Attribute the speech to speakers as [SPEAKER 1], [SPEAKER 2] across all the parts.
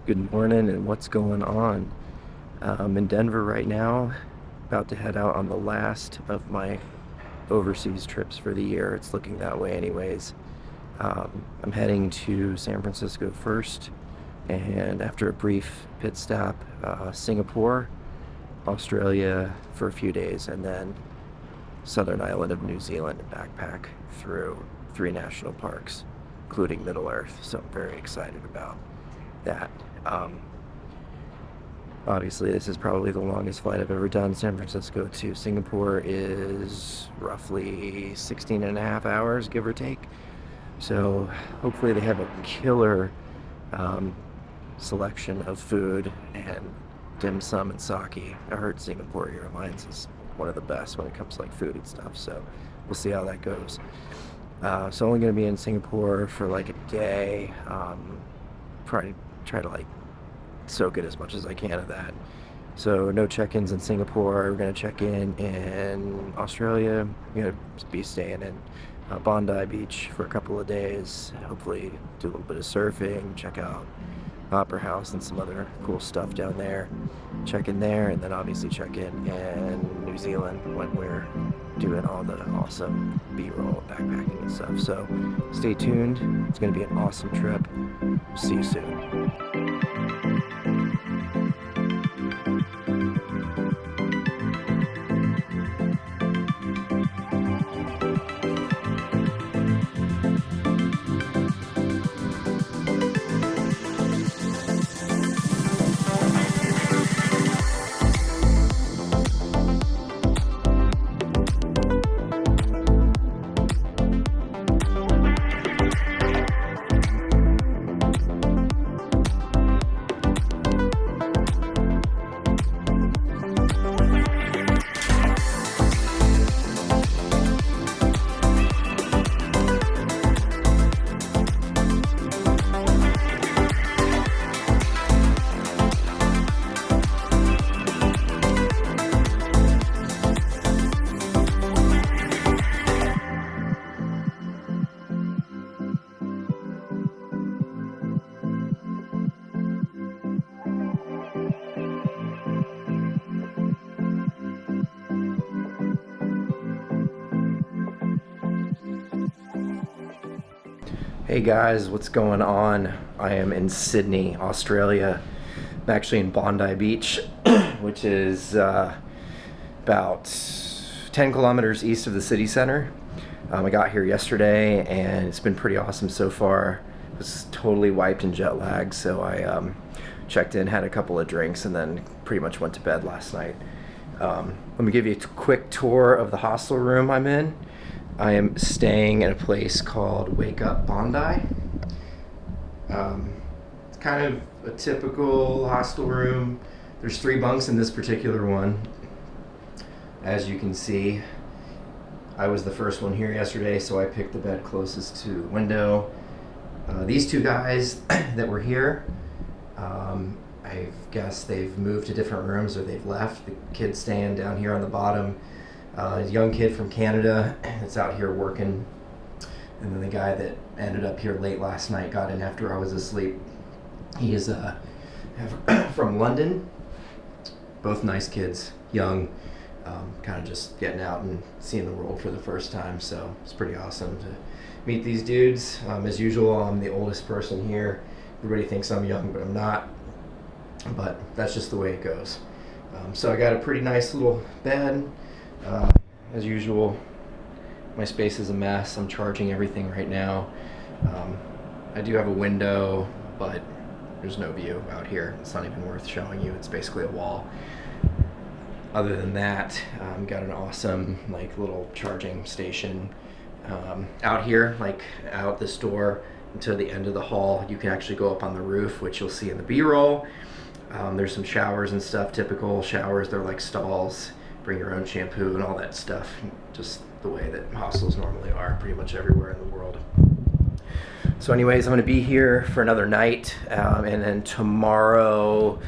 [SPEAKER 1] Good morning, and what's going on? I'm in Denver right now, about to head out on the last of my overseas trips for the year. It's looking that way, anyways. I'm heading to San Francisco first, and after a brief pit stop, Singapore, Australia for a few days, and then southern island of New Zealand and backpack through three national parks, including Middle Earth. So I'm very excited about that. Um, Obviously, this is probably the longest flight I've ever done. San Francisco to Singapore is roughly 16 and a half hours, give or take. So hopefully they have a killer um, selection of food and dim sum and sake. I heard Singapore Airlines is one of the best when it comes to like food and stuff. So we'll see how that goes. So only going to be in Singapore for like a day. Probably try to like soak it as much as I can of that. So no check-ins in Singapore. We're gonna check in Australia. We're gonna be staying in Bondi Beach for a couple of days. Hopefully do a little bit of surfing, check out Opera House and some other cool stuff down there. Check in there, and then obviously check in New Zealand when we're doing all the awesome B-roll backpacking and stuff. So stay tuned. It's gonna be an awesome trip. See you soon. Hey guys, what's going on? I am in Sydney, Australia. I'm actually in Bondi Beach, which is about 10 kilometers east of the city center. I got here yesterday and it's been pretty awesome so far. I was totally wiped and jet lagged, so I checked in, had a couple of drinks, and then pretty much went to bed last night. Let me give you a quick tour of the hostel room I'm in. I am staying at a place called Wake Up Bondi. It's kind of a typical hostel room. There's 3 bunks in this particular one. As you can see, I was the first one here yesterday, so I picked the bed closest to the window. These 2 guys that were here, I guess they've moved to different rooms or they've left. The kid staying down here on the bottom. A young kid from Canada that's out here working, and then the guy that ended up here late last night got in after I was asleep. He is from London. Both nice kids, young, kind of just getting out and seeing the world for the first time, so it's pretty awesome to meet these dudes. As usual, I'm the oldest person here. Everybody thinks I'm young, but I'm not, but that's just the way it goes. So I got a pretty nice little bed. As usual, my space is a mess. I'm charging everything right now. I do have a window, but there's no view out here. It's not even worth showing you. It's basically a wall. Other than that, got an awesome like little charging station out here, like out this door until the end of the hall. You can actually go up on the roof, which you'll see in the B-roll. There's some showers and stuff, typical showers. They're like stalls. Bring your own shampoo and all that stuff, just the way that hostels normally are pretty much everywhere in the world. So anyways, I'm going to be here for another night, and then tomorrow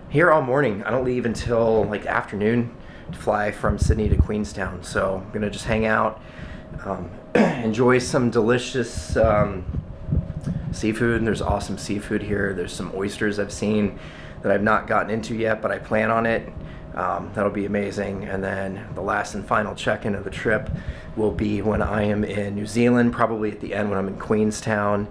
[SPEAKER 1] here all morning. I don't leave until like afternoon to fly from Sydney to Queenstown, so I'm going to just hang out, enjoy some delicious seafood. There's awesome seafood here. There's some oysters I've seen that I've not gotten into yet, but I plan on it. That'll be amazing. And then the last and final check-in of the trip will be when I am in New Zealand, probably at the end when I'm in Queenstown.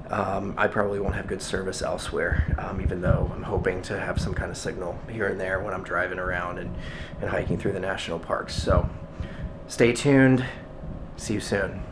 [SPEAKER 1] I probably won't have good service elsewhere, even though I'm hoping to have some kind of signal here and there when I'm driving around and hiking through the national parks. So stay tuned. See you soon.